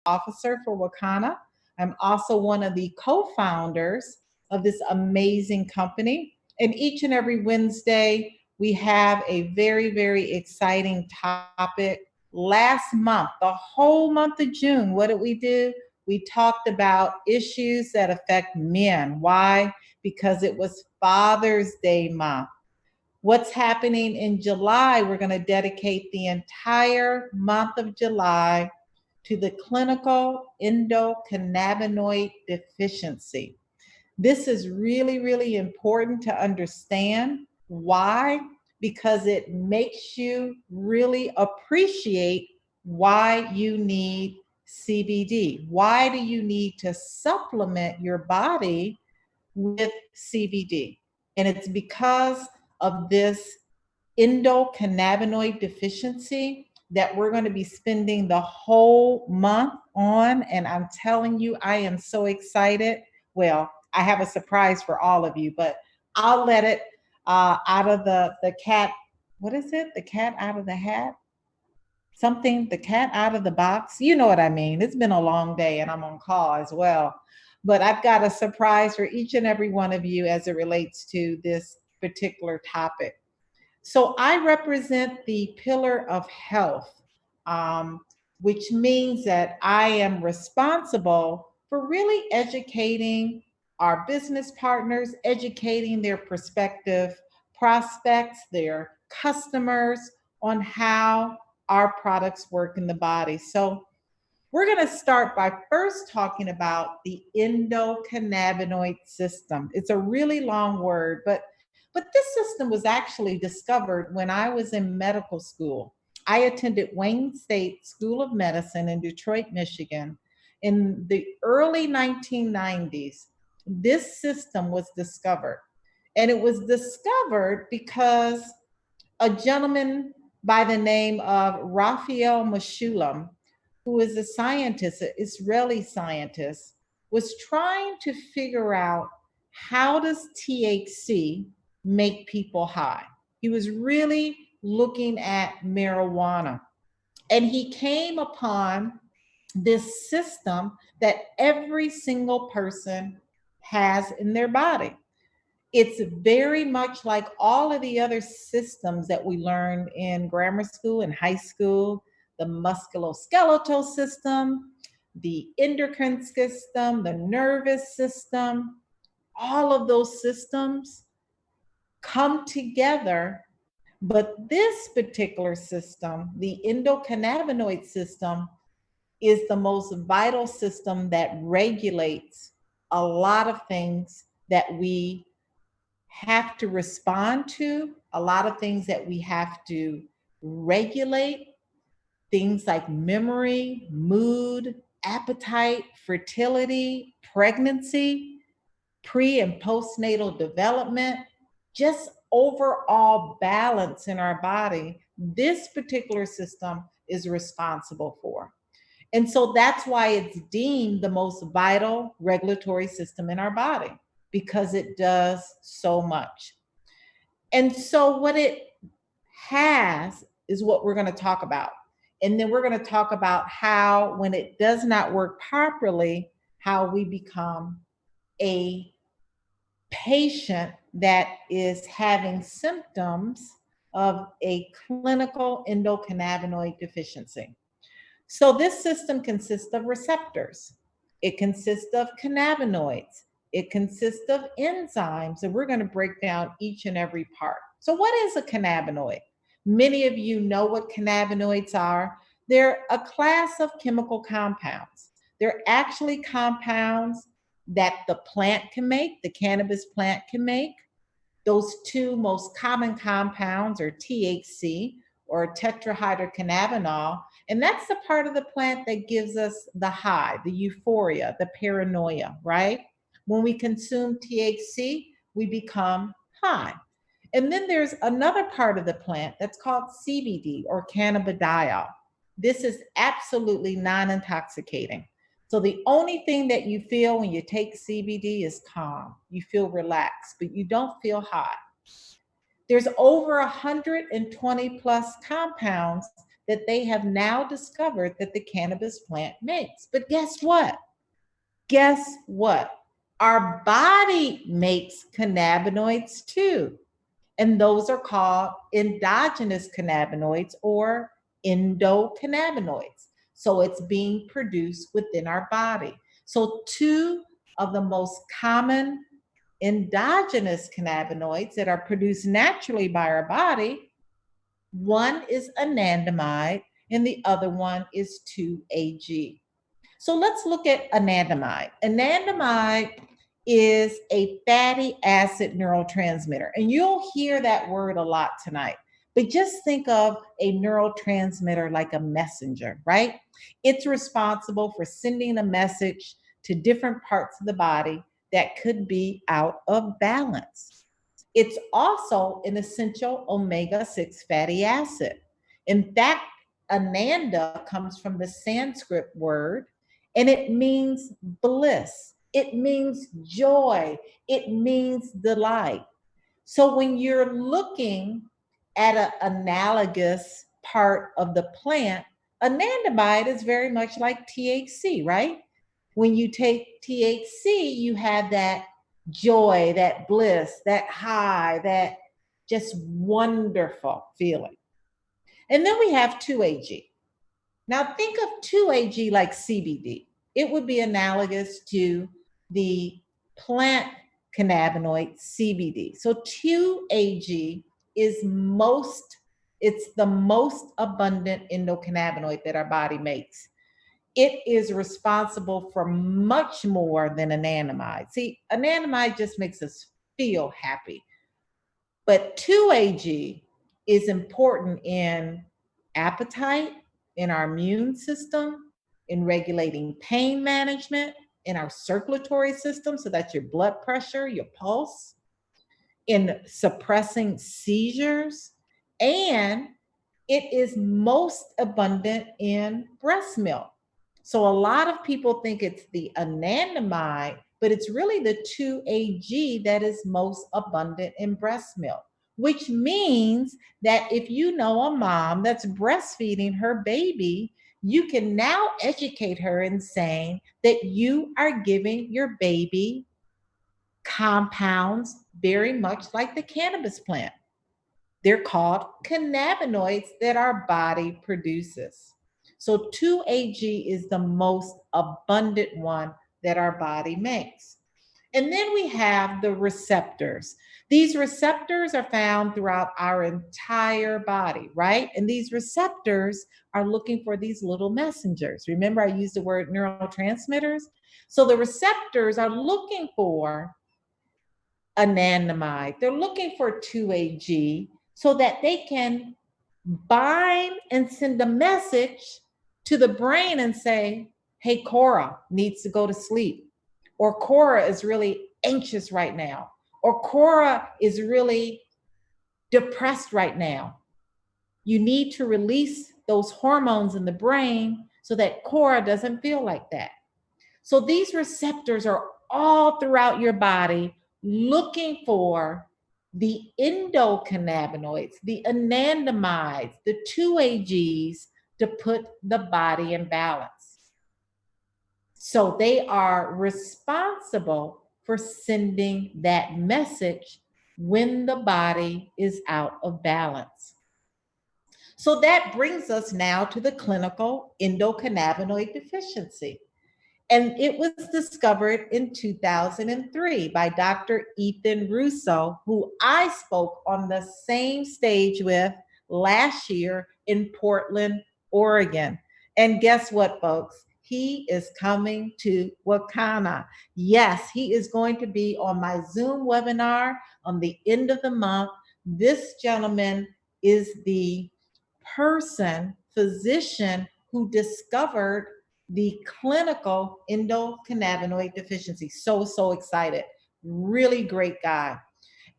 officer for Wakana. I'm also one of the co-founders of this amazing company. And each and every Wednesday, we have a very, very exciting topic. Last month, the whole month of June, what did we do? We talked about issues that affect men. Why? Because it was Father's Day month. What's happening in July? We're going to dedicate the entire month of July to the clinical endocannabinoid deficiency. This is really, really important to understand. Why? Because it makes you really appreciate why you need CBD. Why do you need to supplement your body with CBD? And it's because of this endocannabinoid deficiency that we're going to be spending the whole month on. And I'm telling you, I am so excited. Well, I have a surprise for all of you, but I'll let it out of the cat. What is it? The cat out of the hat? Something, the cat out of the box. You know what I mean. It's been a long day and I'm on call as well. But I've got a surprise for each and every one of you as it relates to this particular topic. So I represent the pillar of health, which means that I am responsible for really educating our business partners, educating their prospective prospects, their customers on how our products work in the body. So we're going to start by first talking about the endocannabinoid system. It's a really long word, but this system was actually discovered when I was in medical school. I attended Wayne State School of Medicine in Detroit, Michigan. In the early 1990s, this system was discovered. And it was discovered because a gentleman by the name of Raphael Mechoulam, who is a scientist, an Israeli scientist, was trying to figure out how does THC make people high. He was really looking at marijuana. And he came upon this system that every single person has in their body. It's very much like all of the other systems that we learned in grammar school and high school, the musculoskeletal system, the endocrine system, the nervous system. All of those systems come together. But this particular system, the endocannabinoid system, is the most vital system that regulates a lot of things that we have to respond to, a lot of things that we have to regulate, things like memory, mood, appetite, fertility, pregnancy, pre and postnatal development, just overall balance in our body. This particular system is responsible for. And so that's why it's deemed the most vital regulatory system in our body because it does so much. And so what it has is what we're going to talk about. And then we're going to talk about how, when it does not work properly, how we become a patient that is having symptoms of a clinical endocannabinoid deficiency. So this system consists of receptors. It consists of cannabinoids. It consists of enzymes, and we're going to break down each and every part. So what is a cannabinoid? Many of you know what cannabinoids are. They're a class of chemical compounds. They're actually compounds that the plant can make, the cannabis plant can make. Those two most common compounds are THC, or tetrahydrocannabinol, and that's the part of the plant that gives us the high, the euphoria, the paranoia, right? When we consume THC, we become high. And then there's another part of the plant that's called CBD, or cannabidiol. This is absolutely non-intoxicating. So the only thing that you feel when you take CBD is calm. You feel relaxed, but you don't feel high. There's over 120 plus compounds that they have now discovered that the cannabis plant makes. But guess what? Guess what? Our body makes cannabinoids too. And those are called endogenous cannabinoids or endocannabinoids. So it's being produced within our body. So, two of the most common endogenous cannabinoids that are produced naturally by our body, one is anandamide and the other one is 2-AG. So let's look at anandamide. Anandamide is a fatty acid neurotransmitter. And you'll hear that word a lot tonight. But just think of a neurotransmitter like a messenger, right? It's responsible for sending a message to different parts of the body that could be out of balance. It's also an essential omega-6 fatty acid. In fact, ananda comes from the Sanskrit word and it means bliss, it means joy, it means delight. So when you're looking at an analogous part of the plant, anandamide is very much like THC, right? When you take THC, you have that joy, that bliss, that high, that just wonderful feeling. And then we have 2-AG. Now think of 2-AG like CBD. It would be analogous to the plant cannabinoid CBD. So 2-AG is it's the most abundant endocannabinoid that our body makes. It is responsible for much more than anandamide. See, anandamide just makes us feel happy. But 2-AG is important in appetite, in our immune system, in regulating pain management, in our circulatory system, so that's your blood pressure, your pulse, in suppressing seizures, and it is most abundant in breast milk. So a lot of people think it's the anandamide, but it's really the 2-AG that is most abundant in breast milk, which means that if you know a mom that's breastfeeding her baby, you can now educate her in saying that you are giving your baby compounds very much like the cannabis plant. They're called cannabinoids that our body produces. So 2-AG is the most abundant one that our body makes. And then we have the receptors. These receptors are found throughout our entire body, right? And these receptors are looking for these little messengers. Remember, I used the word neurotransmitters? So the receptors are looking for anandamide. They're looking for 2-AG so that they can bind and send a message to the brain and say, hey, Cora needs to go to sleep. Or Cora is really anxious right now. Or Cora is really depressed right now. You need to release those hormones in the brain so that Cora doesn't feel like that. So these receptors are all throughout your body looking for the endocannabinoids, the anandamides, the 2-AGs to put the body in balance. So they are responsible for sending that message when the body is out of balance. So that brings us now to the clinical endocannabinoid deficiency. And it was discovered in 2003 by Dr. Ethan Russo, who I spoke on the same stage with last year in Portland, Oregon. And guess what, folks? He is coming to Wakana. Yes, he is going to be on my Zoom webinar on the end of the month. This gentleman is the physician who discovered the clinical endocannabinoid deficiency. So excited. Really great guy.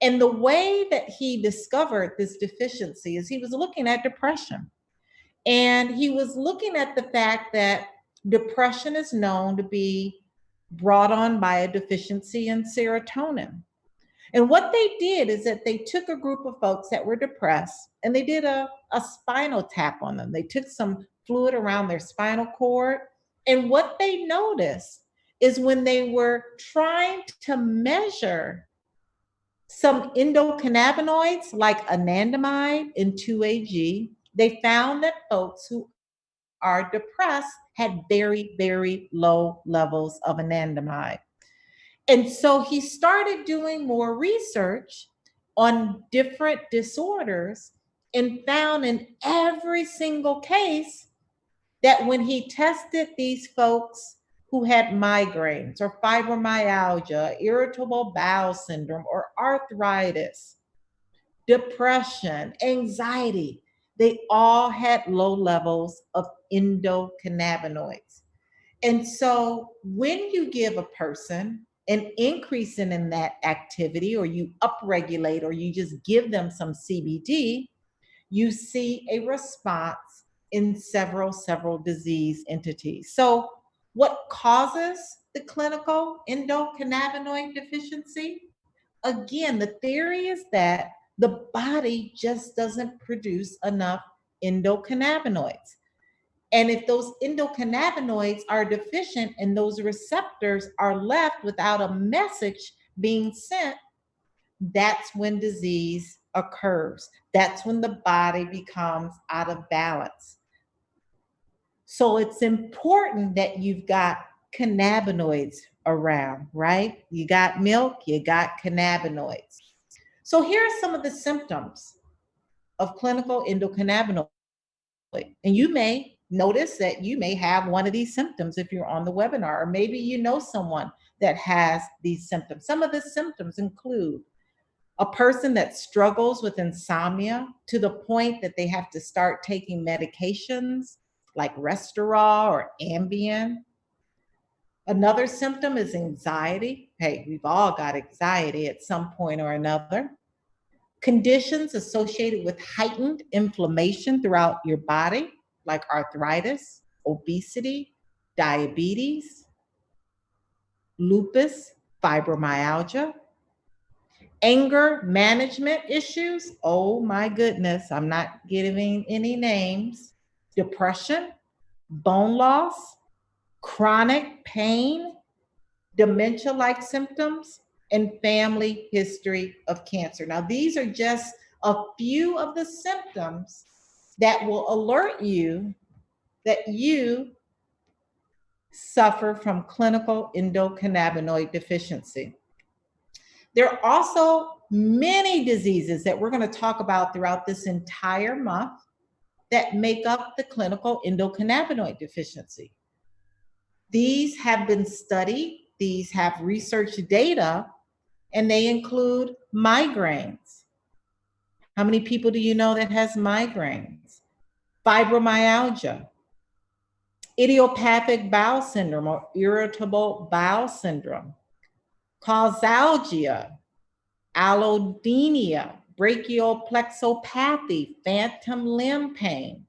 And the way that he discovered this deficiency is he was looking at depression. And he was looking at the fact that depression is known to be brought on by a deficiency in serotonin. And what they did is that they took a group of folks that were depressed and they did a spinal tap on them. They took some fluid around their spinal cord. And what they noticed is when they were trying to measure some endocannabinoids like anandamide and 2-AG, they found that folks who are depressed had very, very low levels of anandamide. And so he started doing more research on different disorders and found in every single case that when he tested these folks who had migraines or fibromyalgia, irritable bowel syndrome, or arthritis, depression, anxiety, they all had low levels of endocannabinoids. And so when you give a person an increase in that activity, or you upregulate, or you just give them some CBD, you see a response in several disease entities. So what causes the clinical endocannabinoid deficiency? Again, the theory is that the body just doesn't produce enough endocannabinoids. And if those endocannabinoids are deficient and those receptors are left without a message being sent, that's when disease occurs. That's when the body becomes out of balance. So it's important that you've got cannabinoids around, right? You got milk, you got cannabinoids. So here are some of the symptoms of clinical endocannabinoid. And you may notice that you may have one of these symptoms if you're on the webinar, or maybe you know someone that has these symptoms. Some of the symptoms include a person that struggles with insomnia to the point that they have to start taking medications like Restorol or Ambien. Another symptom is anxiety. Hey, we've all got anxiety at some point or another. Conditions associated with heightened inflammation throughout your body, like arthritis, obesity, diabetes, lupus, fibromyalgia. Anger management issues. Oh my goodness, I'm not giving any names. Depression, bone loss, chronic pain, dementia like symptoms, and family history of cancer. Now, these are just a few of the symptoms that will alert you that you suffer from clinical endocannabinoid deficiency. There are also many diseases that we're going to talk about throughout this entire month that make up the clinical endocannabinoid deficiency. These have been studied, these have research data, and they include migraines. How many people do you know that has migraines? Fibromyalgia, idiopathic bowel syndrome or irritable bowel syndrome, causalgia, allodynia, brachial plexopathy, phantom limb pain.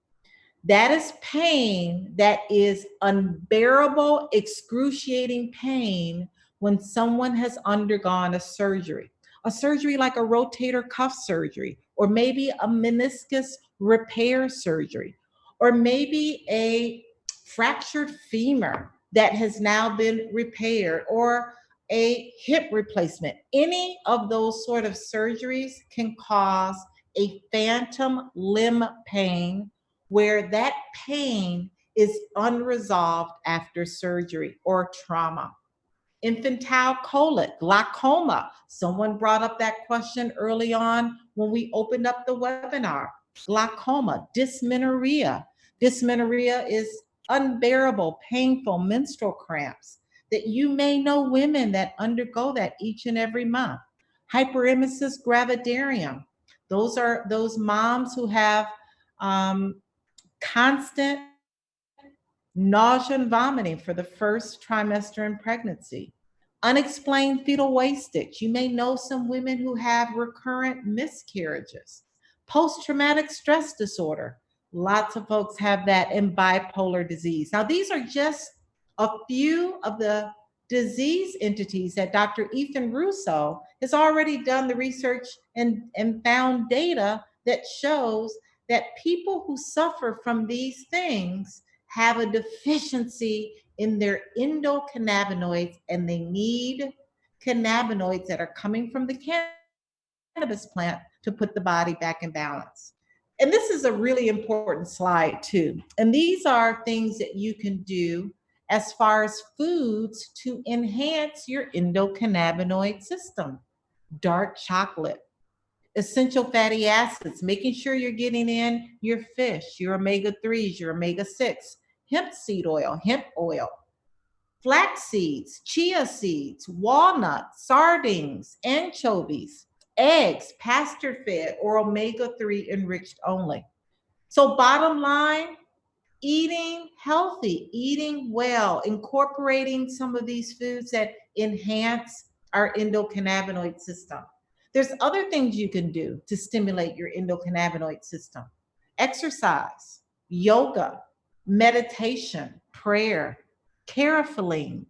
That is pain that is unbearable, excruciating pain when someone has undergone a surgery like a rotator cuff surgery, or maybe a meniscus repair surgery, or maybe a fractured femur that has now been repaired, or a hip replacement. Any of those sort of surgeries can cause a phantom limb pain where that pain is unresolved after surgery or trauma. Infantile colic, glaucoma. Someone brought up that question early on when we opened up the webinar. Glaucoma, dysmenorrhea. Dysmenorrhea is unbearable, painful menstrual cramps that you may know women that undergo that each and every month. Hyperemesis gravidarum. Those are those moms who have constant nausea and vomiting for the first trimester in pregnancy. Unexplained fetal wastage. You may know some women who have recurrent miscarriages. Post traumatic stress disorder. Lots of folks have that, in bipolar disease. Now, these are just a few of the disease entities that Dr. Ethan Russo has already done the research and found data that shows that people who suffer from these things have a deficiency in their endocannabinoids, and they need cannabinoids that are coming from the cannabis plant to put the body back in balance. And this is a really important slide, too. And these are things that you can do as far as foods to enhance your endocannabinoid system. Dark chocolate, essential fatty acids, making sure you're getting in your fish, your omega 3s, your omega 6, hemp seed oil, hemp oil, flax seeds, chia seeds, walnuts, sardines, anchovies, eggs, pasture fed or omega 3 enriched only. So, bottom line, eating healthy, eating well, incorporating some of these foods that enhance our endocannabinoid system. There's other things you can do to stimulate your endocannabinoid system: exercise, yoga, meditation, prayer, carafilline.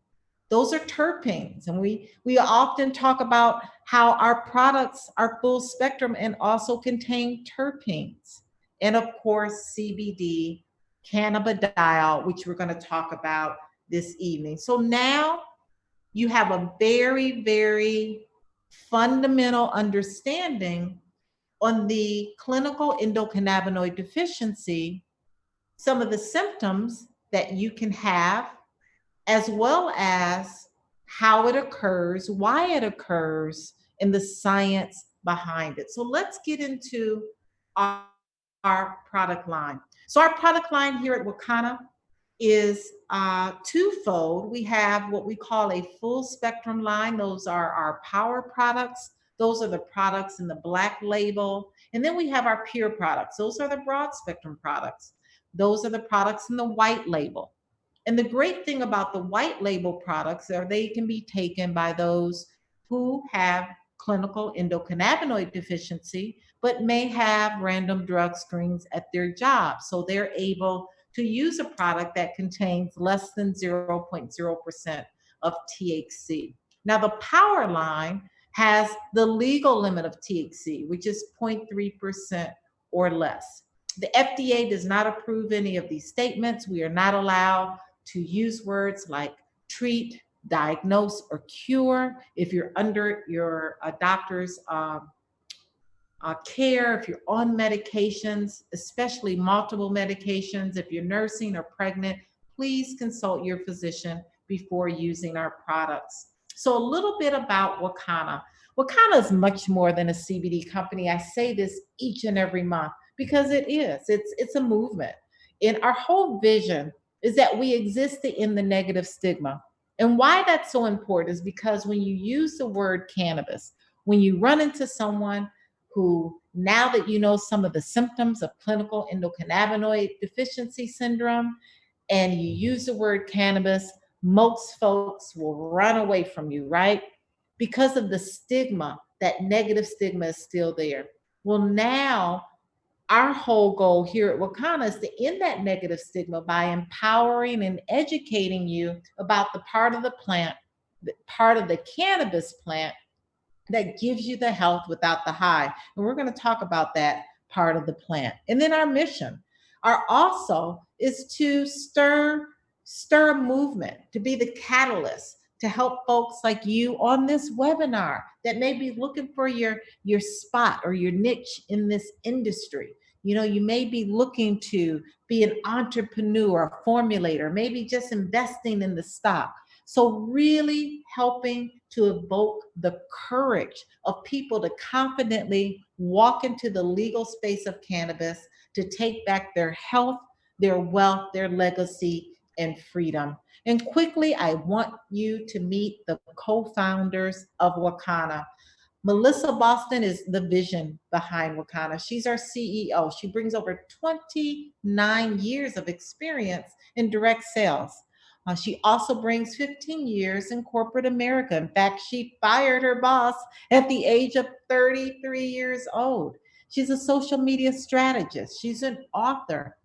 Those are terpenes. And we often talk about how our products are full spectrum and also contain terpenes. And of course, CBD, cannabidiol, which we're going to talk about this evening. So now you have a very, very fundamental understanding on the clinical endocannabinoid deficiency, some of the symptoms that you can have, as well as how it occurs, why it occurs, and the science behind it. So let's get into our, our product line. So our product line here at Wakana is twofold. We have what we call a full spectrum line. Those are our power products. Those are the products in the black label. And then we have our pure products. Those are the broad spectrum products. Those are the products in the white label. And the great thing about the white label products are they can be taken by those who have clinical endocannabinoid deficiency, but may have random drug screens at their job. So they're able to use a product that contains less than 0.0% of THC. Now, the power line has the legal limit of THC, which is 0.3% or less. The FDA does not approve any of these statements. We are not allowed to use words like treat, diagnose, or cure if you're under your doctor's care, if you're on medications, especially multiple medications. If you're nursing or pregnant, please consult your physician before using our products. So a little bit about Wakana. Wakana is much more than a CBD company. I say this each and every month because it is. It's a movement. And our whole vision is that we exist to end the negative stigma. And why that's so important is because when you use the word cannabis, when you run into someone who, now that you know some of the symptoms of clinical endocannabinoid deficiency syndrome, and you use the word cannabis, most folks will run away from you, right? Because of the stigma, that negative stigma is still there. Well, now our whole goal here at Wakana is to end that negative stigma by empowering and educating you about the part of the plant, the part of the cannabis plant that gives you the health without the high. And we're going to talk about that part of the plant. And then our mission, our also is to stir a movement, to be the catalyst to help folks like you on this webinar that may be looking for your spot or your niche in this industry. You know, you may be looking to be an entrepreneur, a formulator, maybe just investing in the stock. So really helping to evoke the courage of people to confidently walk into the legal space of cannabis, to take back their health, their wealth, their legacy, and freedom. And quickly, I want you to meet the co-founders of Wakana. Melissa Boston is the vision behind Wakana. She's our CEO. She brings over 29 years of experience in direct sales. She also brings 15 years in corporate America. In fact, she fired her boss at the age of 33 years old. She's a social media strategist. She's an author.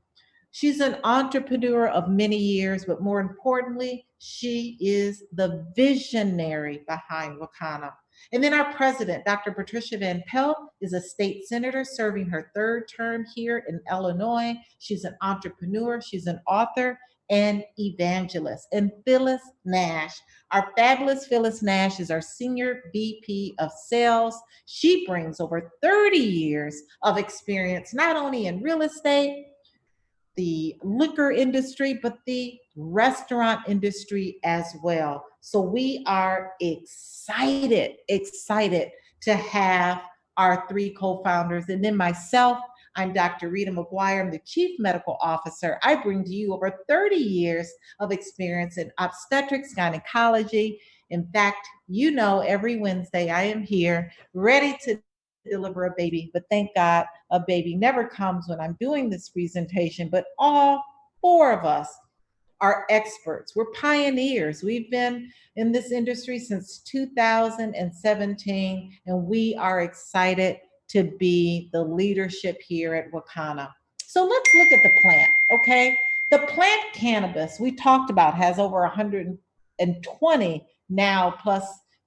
She's an entrepreneur of many years, but more importantly, she is the visionary behind Wakana. And then our president, Dr. Patricia Van Pelt, is a state senator serving her third term here in Illinois. She's an entrepreneur, she's an author and evangelist. And Phyllis Nash, our fabulous Phyllis Nash, is our senior VP of sales. She brings over 30 years of experience, not only in real estate, the liquor industry, but the restaurant industry as well. So we are excited to have our three co-founders. And then myself, I'm Dr. Rita McGuire. I'm the Chief Medical Officer. I bring to you over 30 years of experience in obstetrics, gynecology. In fact, you know, every Wednesday I am here ready to deliver a baby, but thank God a baby never comes when I'm doing this presentation. But all four of us are experts. We're pioneers. We've been in this industry since 2017, and we are excited to be the leadership here at Wakana. So let's look at the plant, okay? The plant cannabis we talked about has over 120 now plus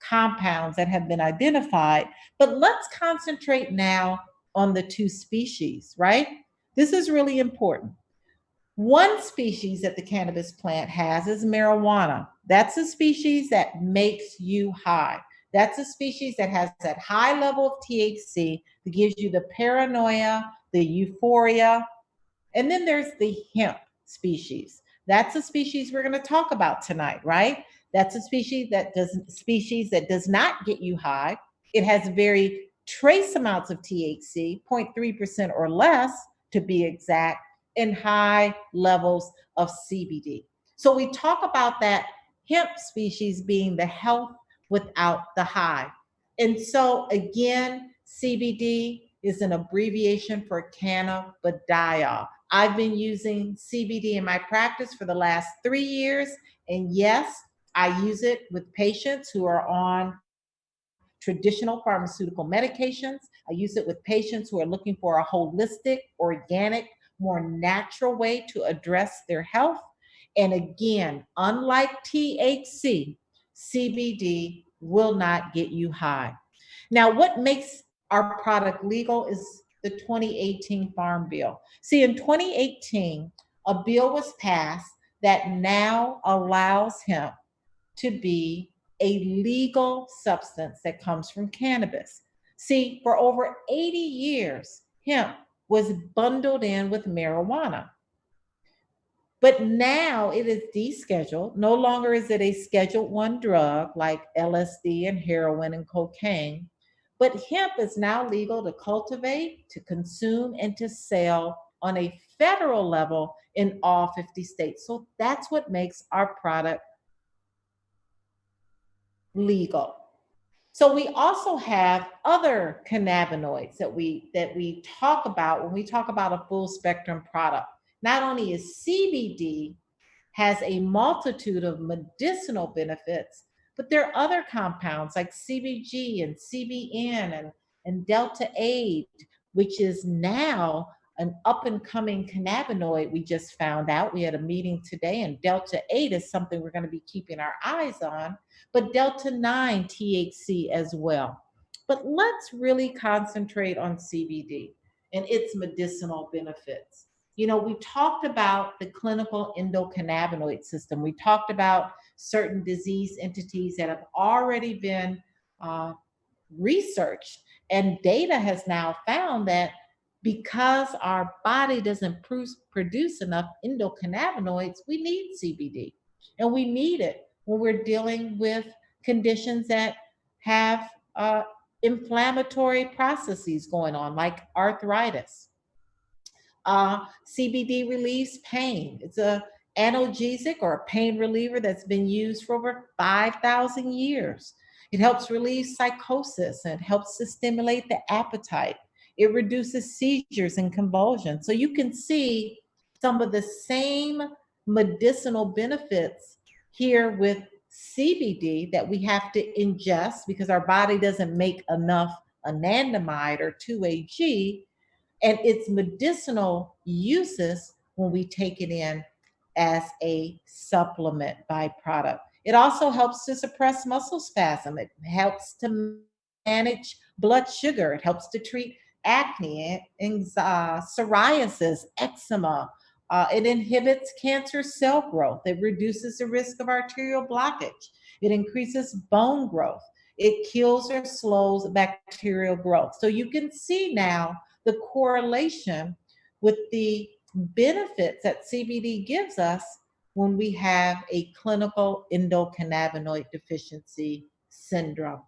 compounds that have been identified. But let's concentrate now on the two species, right? This is really important. One species that the cannabis plant has is marijuana. That's a species that makes you high. That's a species that has that high level of THC that gives you the paranoia, the euphoria. And then there's the hemp species. That's a species we're going to talk about tonight, right? That's a species that does not get you high. It has very trace amounts of THC, 0.3% or less to be exact, and high levels of CBD. So we talk about that hemp species being the health without the high. And so again, CBD is an abbreviation for cannabidiol. I've been using CBD in my practice for the last 3 years. And yes, I use it with patients who are on traditional pharmaceutical medications. I use it with patients who are looking for a holistic, organic, more natural way to address their health. And again, unlike THC, CBD will not get you high. Now, what makes our product legal is the 2018 Farm Bill. See, in 2018, a bill was passed that now allows hemp to be a legal substance that comes from cannabis. See, for over 80 years, hemp was bundled in with marijuana. But now it is descheduled. No longer is it a Schedule 1 drug like LSD and heroin and cocaine. But hemp is now legal to cultivate, to consume, and to sell on a federal level in all 50 states. So that's what makes our product legal. So we also have other cannabinoids that we talk about when we talk about a full spectrum product. Not only is CBD has a multitude of medicinal benefits, but there are other compounds like CBG and CBN and Delta 8, which is now an up and coming cannabinoid we just found out. We had a meeting today, and Delta 8 is something we're going to be keeping our eyes on, but Delta 9 THC as well. But let's really concentrate on CBD and its medicinal benefits. You know, we talked about the clinical endocannabinoid system. We talked about certain disease entities that have already been uh, researched, and data has now found that because our body doesn't produce enough endocannabinoids, we need CBD. And we need it when we're dealing with conditions that have inflammatory processes going on, like arthritis. CBD relieves pain. It's a analgesic or a pain reliever that's been used for over 5,000 years. It helps relieve psychosis and helps to stimulate the appetite. It reduces seizures and convulsions. So you can see some of the same medicinal benefits here with CBD that we have to ingest because our body doesn't make enough anandamide or 2-AG, and its medicinal uses when we take it in as a supplement byproduct. It also helps to suppress muscle spasm. It helps to manage blood sugar. It helps to treat acne, psoriasis, eczema. It inhibits cancer cell growth. It reduces the risk of arterial blockage. It increases bone growth. It kills or slows bacterial growth. So you can see now the correlation with the benefits that CBD gives us when we have a clinical endocannabinoid deficiency syndrome.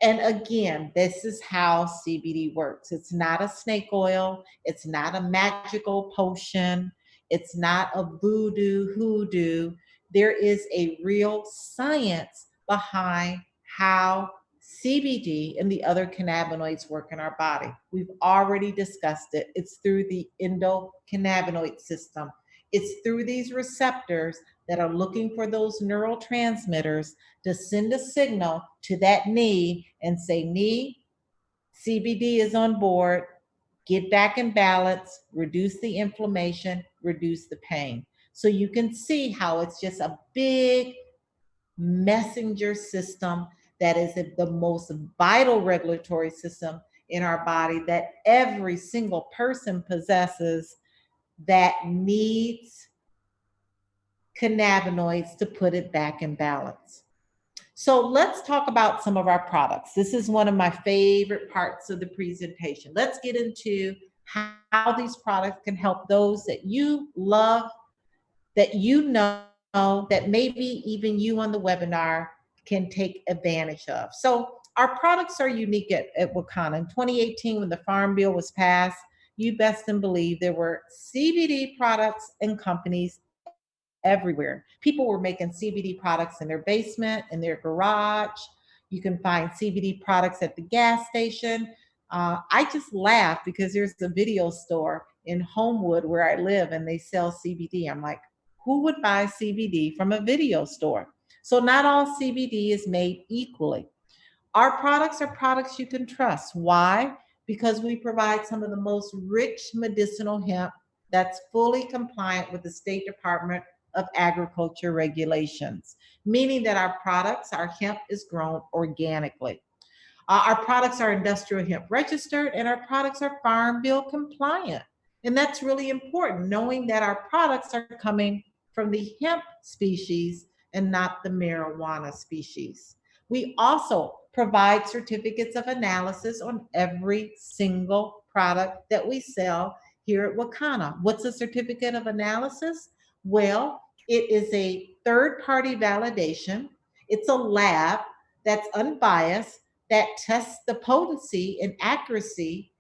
And again, this is how CBD works. It's not a snake oil, it's not a magical potion, it's not a voodoo hoodoo. There is a real science behind how CBD and the other cannabinoids work in our body. We've already discussed it. It's through the endocannabinoid system. It's through these receptors that are looking for those neurotransmitters to send a signal to that knee and say, knee, CBD is on board, get back in balance, reduce the inflammation, reduce the pain. So you can see how it's just a big messenger system that is the most vital regulatory system in our body that every single person possesses that needs cannabinoids to put it back in balance. So let's talk about some of our products. This is one of my favorite parts of the presentation. Let's get into how these products can help those that you love, that you know, that maybe even you on the webinar can take advantage of. So our products are unique at Wakana. In 2018, when the Farm Bill was passed, you best and believe there were CBD products and companies everywhere. People were making CBD products in their basement, in their garage. You can find CBD products at the gas station. I just laugh because there's a video store in Homewood where I live and they sell CBD. I'm like, who would buy CBD from a video store? So, not all CBD is made equally. Our products are products you can trust. Why? Because we provide some of the most rich medicinal hemp that's fully compliant with the State Department of Agriculture regulations, meaning that our products, our hemp is grown organically. Our products are industrial hemp registered and our products are Farm Bill compliant. And that's really important, knowing that our products are coming from the hemp species and not the marijuana species. We also provide certificates of analysis on every single product that we sell here at Wakana. What's a certificate of analysis? Well, it is a third party validation, it's a lab that's unbiased that tests the potency and accuracy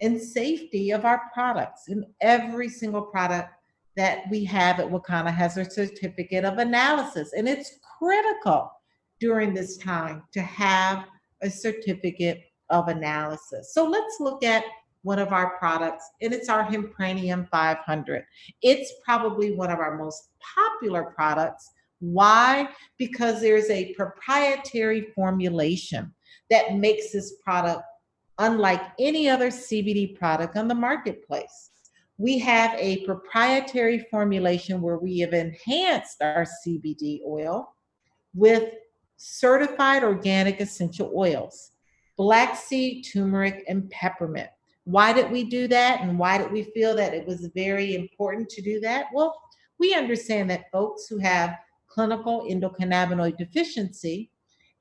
and safety of our products. And every single product that we have at Wakana has a certificate of analysis. And it's critical during this time to have a certificate of analysis. So let's look at one of our products, and it's our Hempranium 500. It's probably one of our most popular products. Why? Because there's a proprietary formulation that makes this product unlike any other CBD product on the marketplace. We have a proprietary formulation where we have enhanced our CBD oil with certified organic essential oils, black seed, turmeric, and peppermint. Why did we do that? And why did we feel that it was very important to do that? Well, we understand that folks who have clinical endocannabinoid deficiency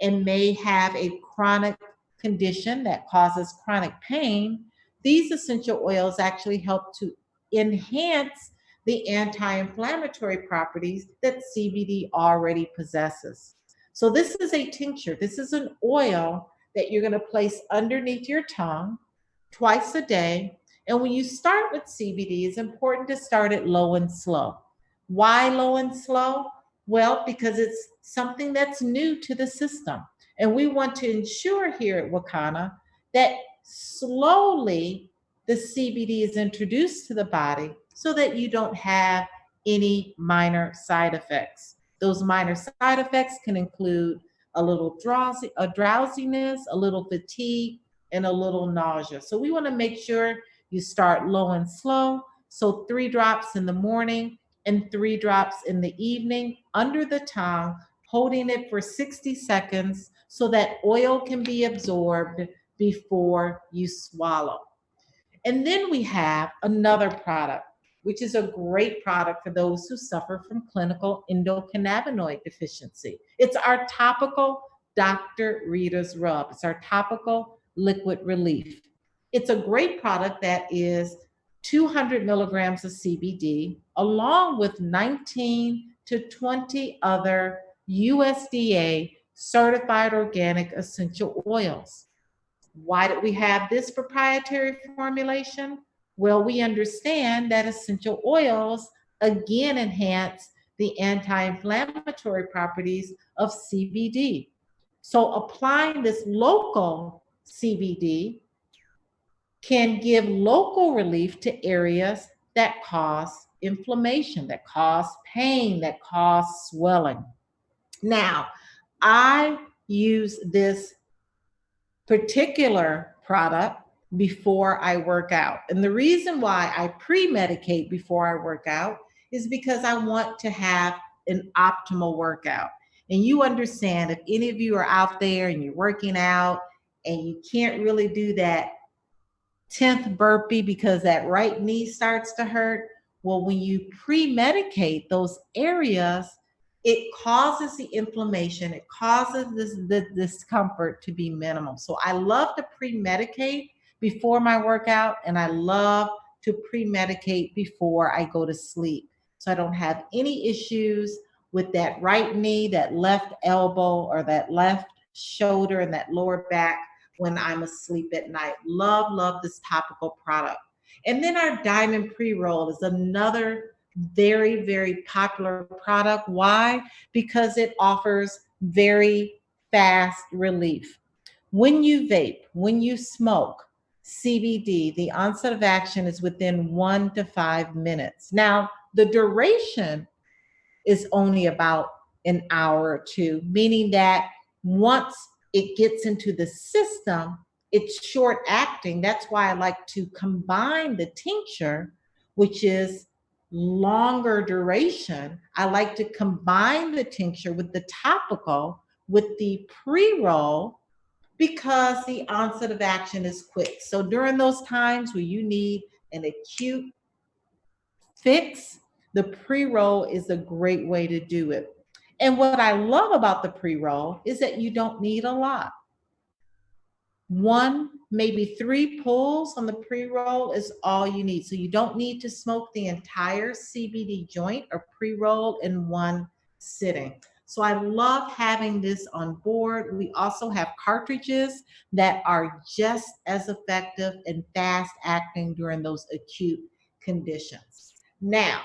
and may have a chronic condition that causes chronic pain, these essential oils actually help to enhance the anti inflammatory properties that CBD already possesses. So, this is a tincture, this is an oil that you're going to place underneath your tongue twice a day. And when you start with CBD, it's important to start it low and slow. Why low and slow? Well, because it's something that's new to the system. And we want to ensure here at Wakana that slowly the CBD is introduced to the body so that you don't have any minor side effects. Those minor side effects can include a drowsiness, a little fatigue, and a little nausea. So we want to make sure you start low and slow So 3 drops in the morning and 3 drops in the evening under the tongue, holding it for 60 seconds so that oil can be absorbed before you swallow. And then we have another product, which is a great product for those who suffer from clinical endocannabinoid deficiency. It's our topical Dr. Rita's Rub. It's our topical liquid relief. It's a great product that is 200 milligrams of CBD, along with 19 to 20 other USDA certified organic essential oils. Why did we have this proprietary formulation? Well, we understand that essential oils again enhance the anti inflammatory properties of CBD. So, applying this local CBD can give local relief to areas that cause inflammation, that cause pain, that cause swelling. Now, I use this particular product before I work out. And the reason why I pre-medicate before I work out is because I want to have an optimal workout. And you understand, if any of you are out there and you're working out and you can't really do that 10th burpee because that right knee starts to hurt. Well, when you pre-medicate those areas, it causes the inflammation, it causes the discomfort to be minimal. So I love to pre-medicate before my workout, and I love to pre-medicate before I go to sleep. So I don't have any issues with that right knee, that left elbow, or that left shoulder and that lower back when I'm asleep at night. Love, love this topical product. And then our Diamond Pre-Roll is another very, very popular product. Why? Because it offers very fast relief. When you vape, when you smoke CBD, the onset of action is within 1 to 5 minutes. Now, the duration is only about an hour or two, meaning that once it gets into the system, it's short acting. That's why I like to combine the tincture, which is longer duration. I like to combine the tincture with the topical, with the pre roll, because the onset of action is quick. So during those times where you need an acute fix, the pre-roll is a great way to do it. And what I love about the pre-roll is that you don't need a lot. One, maybe 3 pulls on the pre-roll is all you need. So you don't need to smoke the entire CBD joint or pre-roll in one sitting. So I love having this on board. We also have cartridges that are just as effective and fast acting during those acute conditions. Now,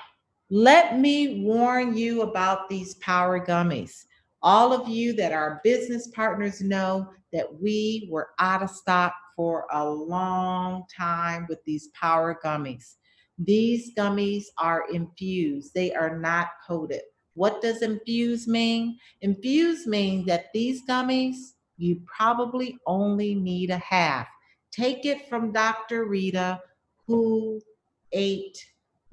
let me warn you about these power gummies. All of you that are business partners know that we were out of stock for a long time with these power gummies. These gummies are infused, they are not coated. What does infuse mean? Infuse means that these gummies, you probably only need a half. Take it from Dr. Rita, who ate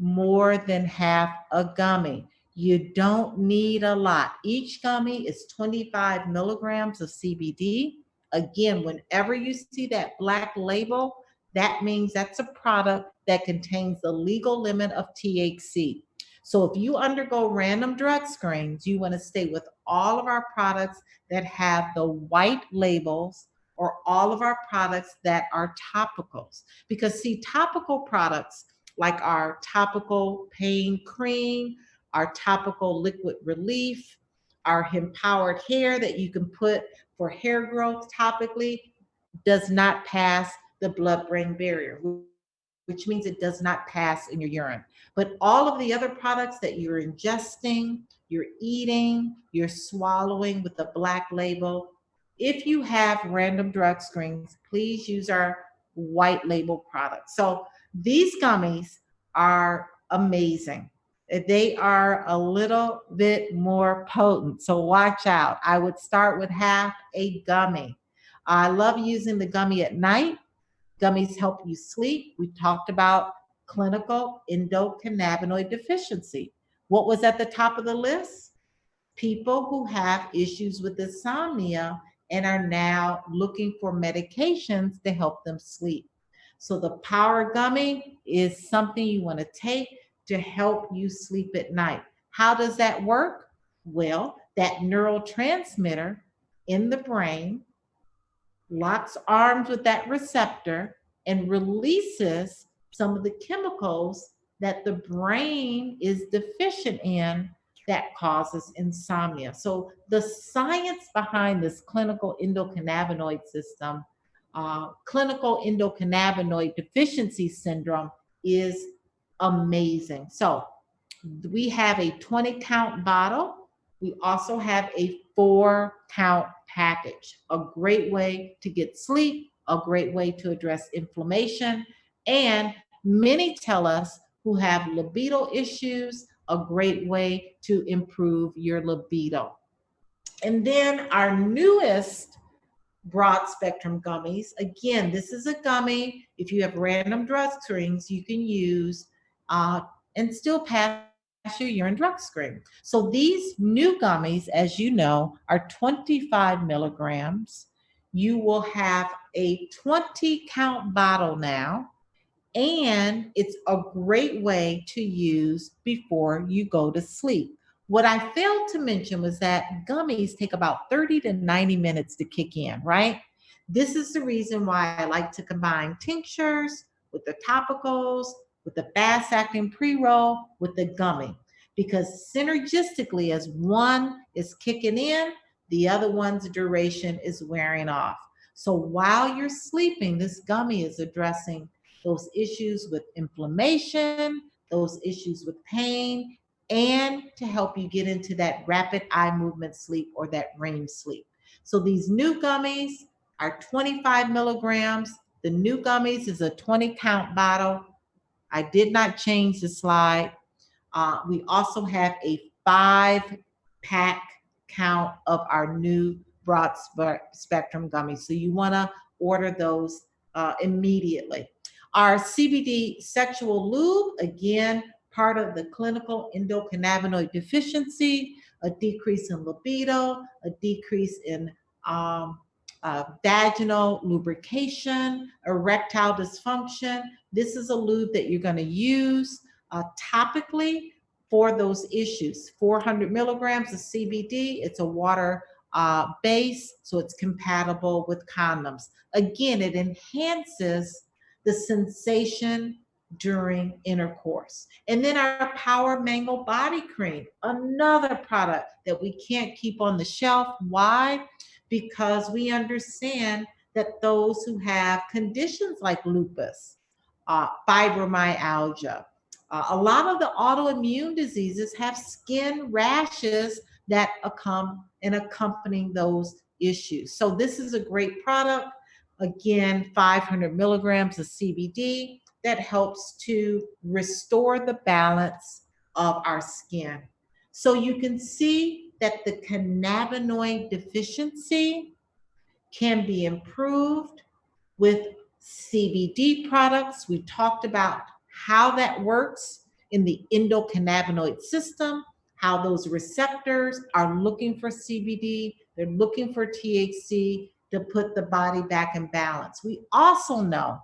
more than half a gummy. You don't need a lot. Each gummy is 25 milligrams of CBD. Again, whenever you see that black label, that means that's a product that contains the legal limit of THC. So if you undergo random drug screens, you want to stay with all of our products that have the white labels, or all of our products that are topicals. Because see, topical products like our topical pain cream, our topical liquid relief, our empowered hair that you can put for hair growth topically, does not pass the blood-brain barrier, which means it does not pass in your urine. But all of the other products that you're ingesting, you're eating, you're swallowing with the black label, if you have random drug screens, please use our white label products. So these gummies are amazing. They are a little bit more potent, so watch out. I would start with half a gummy. I love using the gummy at night. Gummies help you sleep. We talked about clinical endocannabinoid deficiency. What was at the top of the list? People who have issues with insomnia and are now looking for medications to help them sleep. So the power gummy is something you want to take to help you sleep at night. How does that work? Well, that neurotransmitter in the brain locks arms with that receptor and releases some of the chemicals that the brain is deficient in that causes insomnia. So the science behind this clinical endocannabinoid system, clinical endocannabinoid deficiency syndrome, is amazing. So we have a 20 count bottle. We also have a 4 count package. A great way to get sleep, a great way to address inflammation. And many tell us who have libido issues, a great way to improve your libido. And then our newest broad spectrum gummies. Again, this is a gummy. If you have random drug screens, you can use and still pass your urine drug screen. So these new gummies, as you know, are 25 milligrams. You will have a 20 count bottle now, and it's a great way to use before you go to sleep. What I failed to mention was that gummies take about 30 to 90 minutes to kick in, right? This is the reason why I like to combine tinctures with the topicals, with the fast acting pre roll, with the gummy, because synergistically, as one is kicking in, the other one's duration is wearing off. So while you're sleeping, this gummy is addressing those issues with inflammation, those issues with pain, and to help you get into that rapid eye movement sleep or that REM sleep. So these new gummies are 25 milligrams. The new gummies is a 20 count bottle. I did not change the slide. We also have a 5 pack count of our new broad spectrum gummies. So you want to order those immediately. Our CBD sexual lube, again, part of the clinical endocannabinoid deficiency, a decrease in libido, a decrease in vaginal lubrication, erectile dysfunction. This is a lube that you're going to use topically for those issues. 400 milligrams of CBD. It's a water base, so it's compatible with condoms. Again, it enhances the sensation during intercourse. And then our Power Mango Body Cream, another product that we can't keep on the shelf. Why? Because we understand that those who have conditions like lupus, fibromyalgia, a lot of the autoimmune diseases have skin rashes that come and accompany those issues. So this is a great product. Again, 500 milligrams of CBD that helps to restore the balance of our skin. So you can see that the cannabinoid deficiency can be improved with CBD products. We talked about how that works in the endocannabinoid system, how those receptors are looking for CBD, they're looking for THC to put the body back in balance. We also know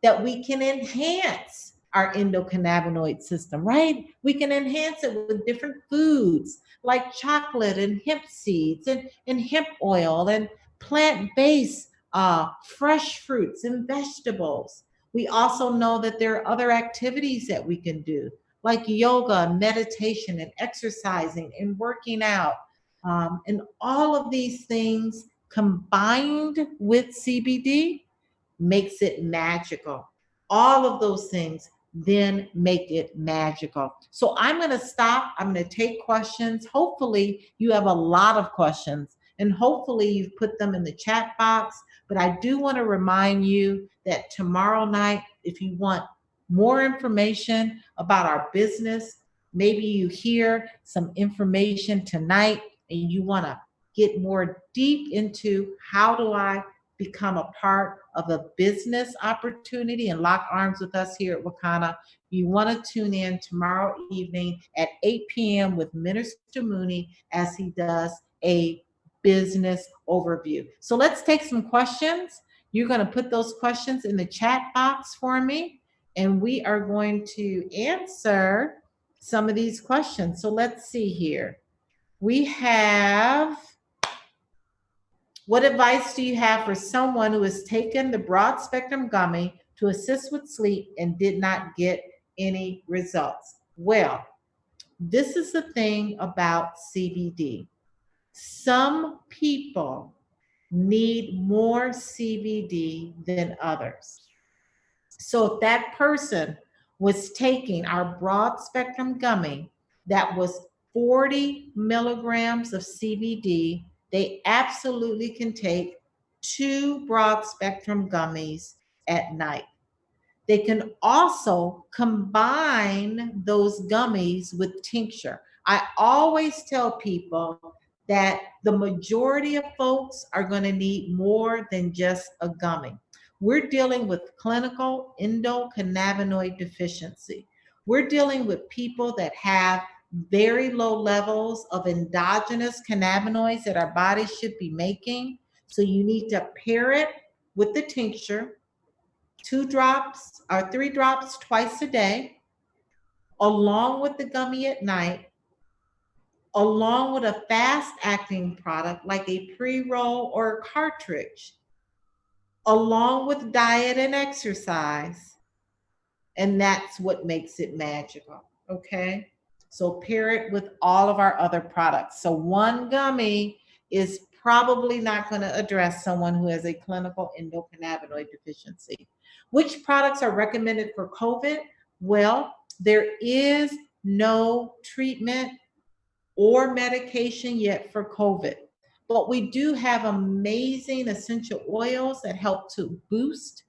that we can enhance our endocannabinoid system, right? We can enhance it with different foods like chocolate and hemp seeds and hemp oil and plant-based fresh fruits and vegetables. We also know that there are other activities that we can do, like yoga, meditation, and exercising and working out. And all of these things combined with CBD makes it magical. All of those things then make it magical. So I'm going to stop. I'm going to take questions. Hopefully, you have a lot of questions, and hopefully, you've put them in the chat box. But I do want to remind you that tomorrow night, if you want more information about our business, maybe you hear some information tonight and you want to get more deep into how do I become a part of a business opportunity and lock arms with us here at Wakana, You want to tune in tomorrow evening at 8 p.m. with Minister Mooney as he does a business overview. So let's take some questions. You're going to put those questions in the chat box for me, and we are going to answer some of these questions. So let's see here. We have, what advice do you have for someone who has taken the broad spectrum gummy to assist with sleep and did not get any results? Well, this is the thing about CBD. Some people need more CBD than others. So if that person was taking our broad spectrum gummy that was 40 milligrams of CBD, they absolutely can take 2 broad spectrum gummies at night. They can also combine those gummies with tincture. I always tell people that the majority of folks are going to need more than just a gummy. We're dealing with clinical endocannabinoid deficiency. We're dealing with people that have very low levels of endogenous cannabinoids that our bodies should be making. So you need to pair it with the tincture, 2 drops or 3 drops twice a day, along with the gummy at night, along with a fast acting product like a pre-roll or a cartridge, along with diet and exercise. And that's what makes it magical. Okay. So pair it with all of our other products. So one gummy is probably not going to address someone who has a clinical endocannabinoid deficiency. Which products are recommended for COVID? Well, there is no treatment or medication yet for COVID, but we do have amazing essential oils that help to boost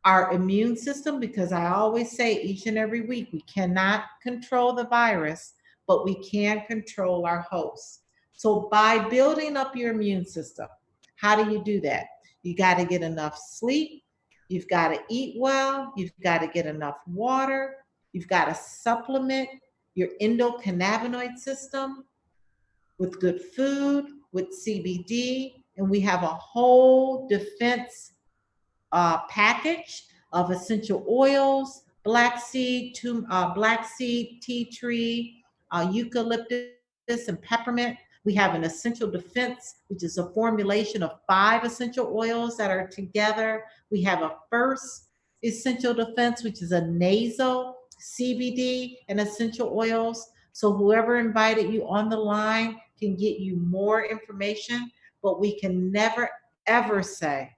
our immune system, because I always say each and every week, we cannot control the virus, but we can control our host. So by building up your immune system, how do you do that? You got to get enough sleep. You've got to eat well. You've got to get enough water. You've got to supplement your endocannabinoid system with good food, with CBD, and we have a whole defense package of essential oils, black seed, tea tree, eucalyptus, and peppermint. We have an essential defense, which is a formulation of 5 essential oils that are together. We have a first essential defense, which is a nasal CBD and essential oils. So whoever invited you on the line can get you more information, but we can never, ever say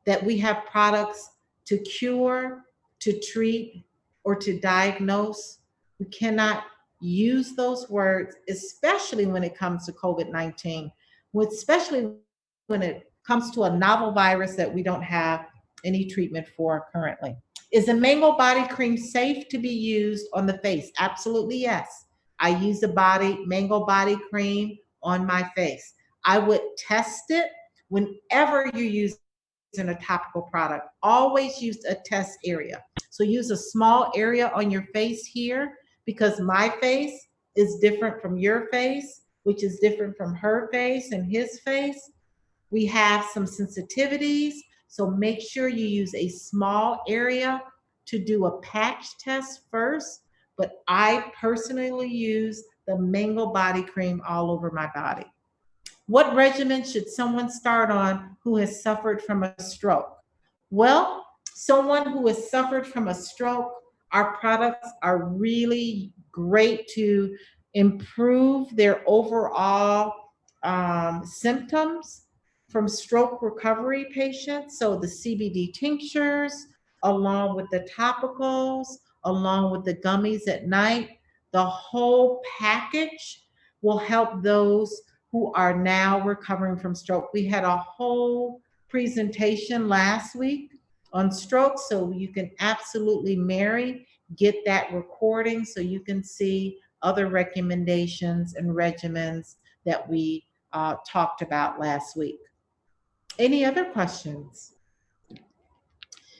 that we have products to cure, to treat, or to diagnose. We cannot use those words, especially when it comes to COVID-19, especially when it comes to a novel virus that we don't have any treatment for currently. Is a mango body cream safe to be used on the face? Absolutely, yes. I use the mango body cream on my face. I would test it whenever you use in a topical product. Always use a test area. So use a small area on your face here, because my face is different from your face, which is different from her face and his face. We have some sensitivities. So make sure you use a small area to do a patch test first. But I personally use the mango body cream all over my body. What regimen should someone start on who has suffered from a stroke? Well, someone who has suffered from a stroke, our products are really great to improve their overall symptoms from stroke recovery patients. So the CBD tinctures, along with the topicals, along with the gummies at night, the whole package will help those who are now recovering from stroke. We had a whole presentation last week on stroke, so you can absolutely, Mary, get that recording so you can see other recommendations and regimens that we talked about last week. Any other questions?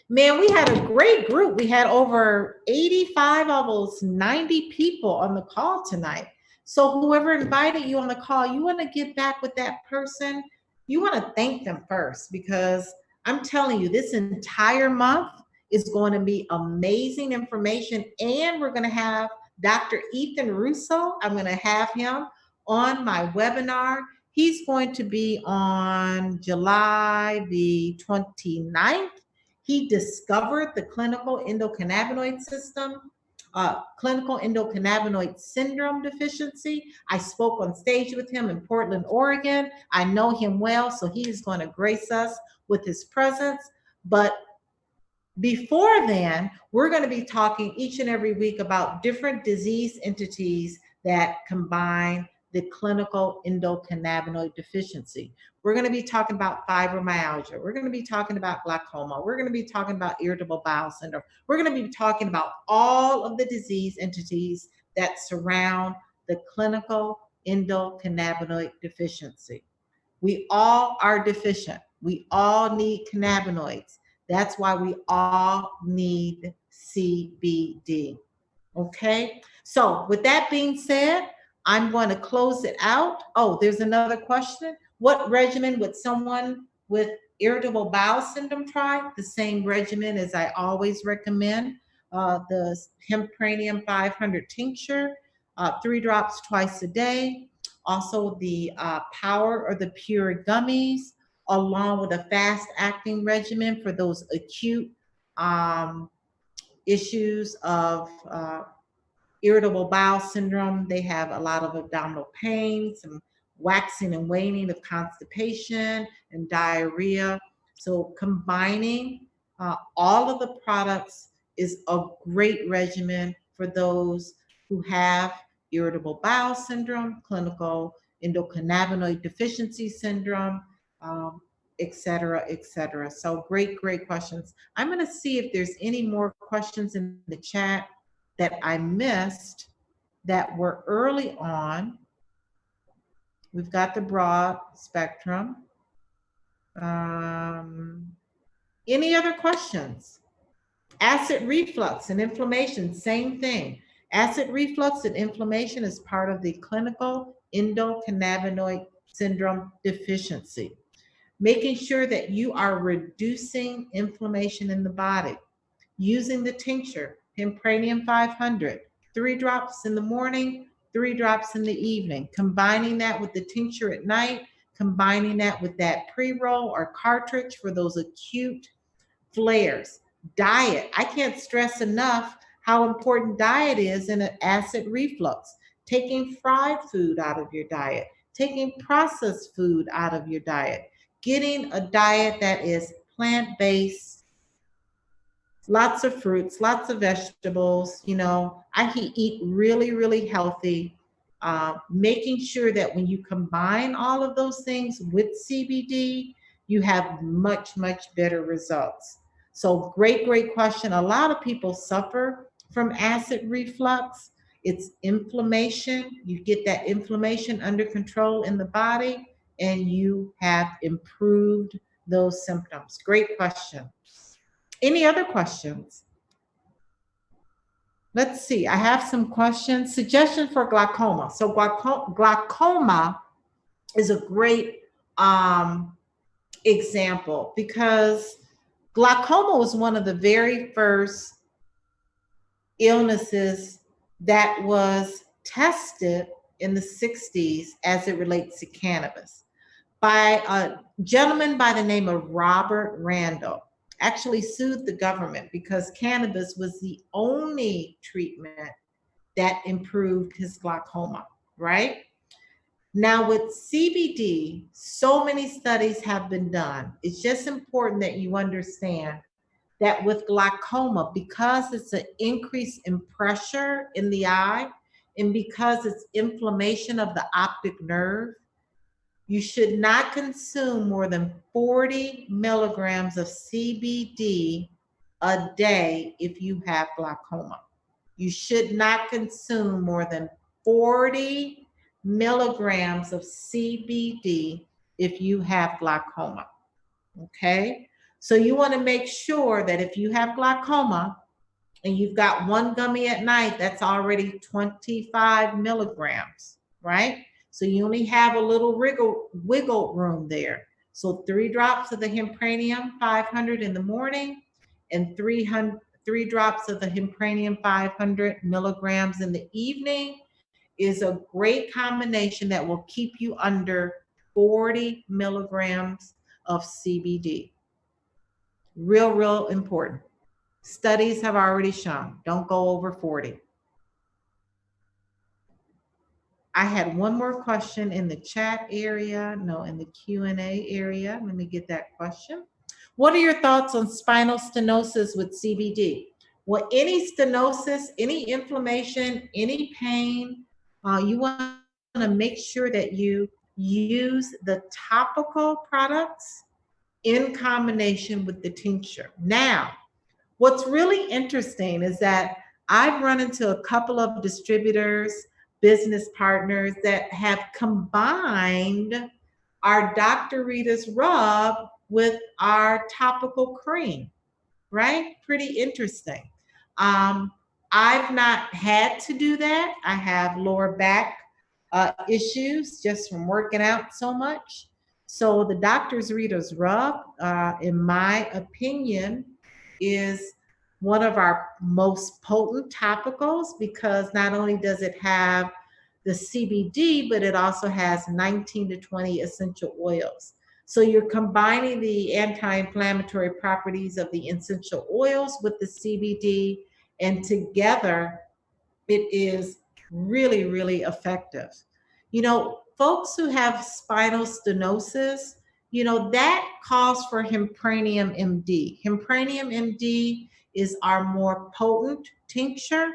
Man, we had a great group. We had over 85, almost 90 people on the call tonight. So whoever invited you on the call, you want to get back with that person. You want to thank them first, because I'm telling you, this entire month is going to be amazing information. And we're going to have Dr. Ethan Russo. I'm going to have him on my webinar. He's going to be on July the 29th. He discovered the clinical endocannabinoid system, clinical endocannabinoid syndrome deficiency. I spoke on stage with him in Portland, Oregon. I know him well, so he is going to grace us with his presence. But before then, we're going to be talking each and every week about different disease entities that combine the clinical endocannabinoid deficiency. We're going to be talking about fibromyalgia. We're going to be talking about glaucoma. We're going to be talking about irritable bowel syndrome. We're going to be talking about all of the disease entities that surround the clinical endocannabinoid deficiency. We all are deficient. We all need cannabinoids. That's why we all need CBD. Okay. So, with that being said, I'm going to close it out. Oh, there's another question. What regimen would someone with irritable bowel syndrome try? The same regimen as I always recommend, the Hempranium 500 tincture, 3 drops twice a day. Also, the Power or the Pure gummies, along with a fast acting regimen for those acute issues of irritable bowel syndrome. They have a lot of abdominal pain, some waxing and waning of constipation and diarrhea. So combining all of the products is a great regimen for those who have irritable bowel syndrome, clinical endocannabinoid deficiency syndrome, et cetera, et cetera. So great questions. I'm going to see if there's any more questions in the chat that I missed that were early on. We've got the broad spectrum. Any other questions? Acid reflux and inflammation, same thing. Acid reflux and inflammation is part of the clinical endocannabinoid syndrome deficiency. Making sure that you are reducing inflammation in the body. Using the tincture, Hempranium 500, 3 drops in the morning, 3 drops in the evening. Combining that with the tincture at night, combining that with that pre-roll or cartridge for those acute flares. Diet. I can't stress enough how important diet is in an acid reflux. Taking fried food out of your diet, taking processed food out of your diet, getting a diet that is plant-based, lots of fruits, lots of vegetables. I eat really healthy. Making sure that when you combine all of those things with CBD, you have much better results. So great question. A lot of people suffer from acid reflux. It's inflammation. You get that inflammation under control in the body, and you have improved those symptoms. Great question. Any other questions? Let's see. I have some questions. Suggestion for glaucoma. So glaucoma is a great example, because glaucoma was one of the very first illnesses that was tested in the 60s as it relates to cannabis by a gentleman by the name of Robert Randall. Actually sued the government because cannabis was the only treatment that improved his glaucoma, right? Now with CBD, so many studies have been done. It's just important that you understand that with glaucoma, because it's an increase in pressure in the eye, and because it's inflammation of the optic nerve, you should not consume more than 40 milligrams of CBD a day if you have glaucoma. You should not consume more than 40 milligrams of CBD if you have glaucoma. Okay? So you want to make sure that if you have glaucoma and you've got one gummy at night, that's already 25 milligrams, right? So you only have a little wiggle room there. So 3 drops of the Hempranium 500 in the morning and 3 drops of the Hempranium 500 milligrams in the evening is a great combination that will keep you under 40 milligrams of CBD. Real important. Studies have already shown, don't go over 40. I had one more question in the chat area, no, in the Q&A area. Let me get that question. What are your thoughts on spinal stenosis with CBD? Well, any stenosis, any inflammation, any pain, you want to make sure that you use the topical products in combination with the tincture. Now, what's really interesting is that I've run into a couple of distributors, business partners that have combined our Dr. Rita's rub with our topical cream, right? Pretty interesting. Um, I've not had to do that. I have lower back issues just from working out so much. So the Doctor's Rita's Rub, in my opinion, is one of our most potent topicals because not only does it have the CBD, but it also has 19 to 20 essential oils. So you're combining the anti-inflammatory properties of the essential oils with the CBD, and together it is really effective. Folks who have spinal stenosis, that calls for Hempranium MD. Hempranium MD is our more potent tincture.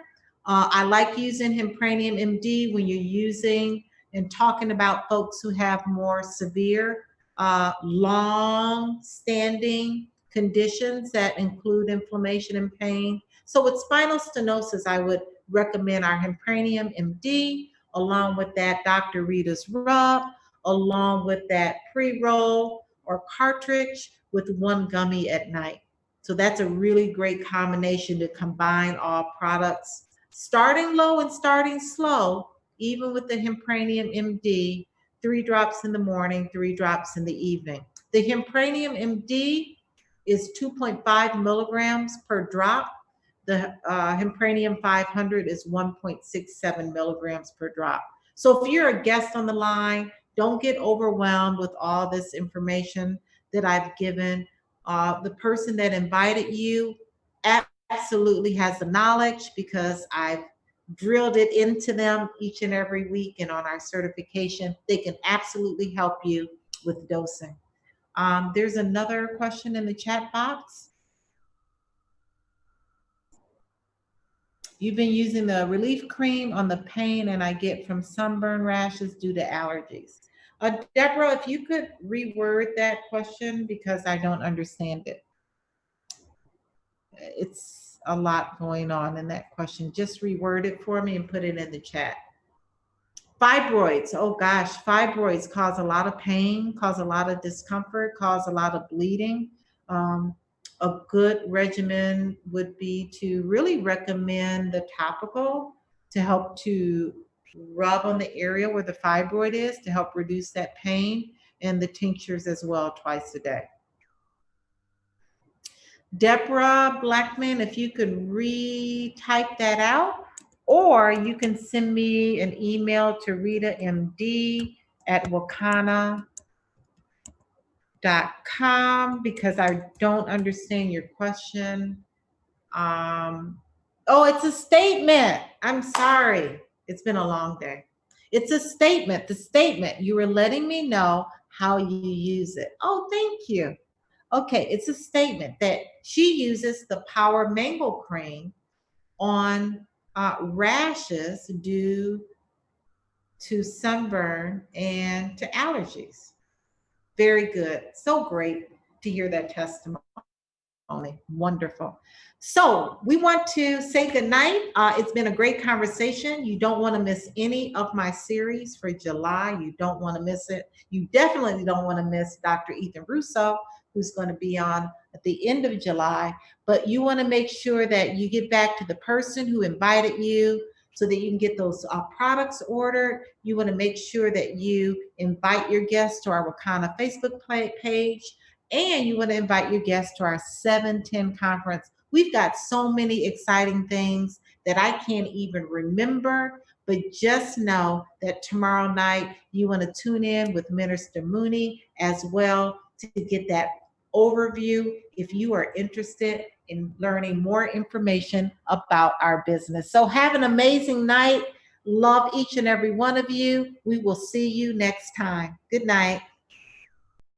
I like using Hempranium MD when you're using and talking about folks who have more severe, long standing conditions that include inflammation and pain. So with spinal stenosis, I would recommend our Hempranium MD, along with that Dr. Rita's Rub, along with that pre-roll or cartridge with one gummy at night. So that's a really great combination to combine all products, starting low and starting slow, even with the Hempranium MD, 3 drops in the morning, 3 drops in the evening. The Hempranium MD is 2.5 milligrams per drop. The Hempranium 500 is 1.67 milligrams per drop. So if you're a guest on the line, don't get overwhelmed with all this information that I've given. The person that invited you absolutely has the knowledge because I've drilled it into them each and every week, and on our certification, they can absolutely help you with dosing. There's another question in the chat box. You've been using the relief cream on the pain and I get from sunburn rashes due to allergies. Deborah, if you could reword that question because I don't understand it. It's a lot going on in that question. Just reword it for me and put it in the chat. Fibroids, oh gosh, fibroids cause a lot of pain, cause a lot of discomfort, cause a lot of bleeding. A good regimen would be to really recommend the topical to help to rub on the area where the fibroid is to help reduce that pain, and the tinctures as well twice a day. Deborah Blackman, if you could re-type that out, or you can send me an email to ritamd@wakana.com because I don't understand your question. Oh, it's a statement. I'm sorry. It's been a long day. It's a statement. The statement. You were letting me know how you use it. Oh, thank you. Okay, it's a statement that she uses the Power Mango Cream on rashes due to sunburn and to allergies. Very good. So great to hear that testimony. Wonderful. So we want to say goodnight. It's been a great conversation. You don't want to miss any of my series for July. You don't want to miss it. You definitely don't want to miss Dr. Ethan Russo, who's going to be on at the end of July. But you want to make sure that you get back to the person who invited you so that you can get those products ordered. You want to make sure that you invite your guests to our Wakana Facebook page, and you want to invite your guests to our 710 conference. We've got so many exciting things that I can't even remember, but just know that tomorrow night you want to tune in with Minister Mooney as well to get that overview if you are interested in learning more information about our business. So have an amazing night. Love each and every one of you. We will see you next time. Good night.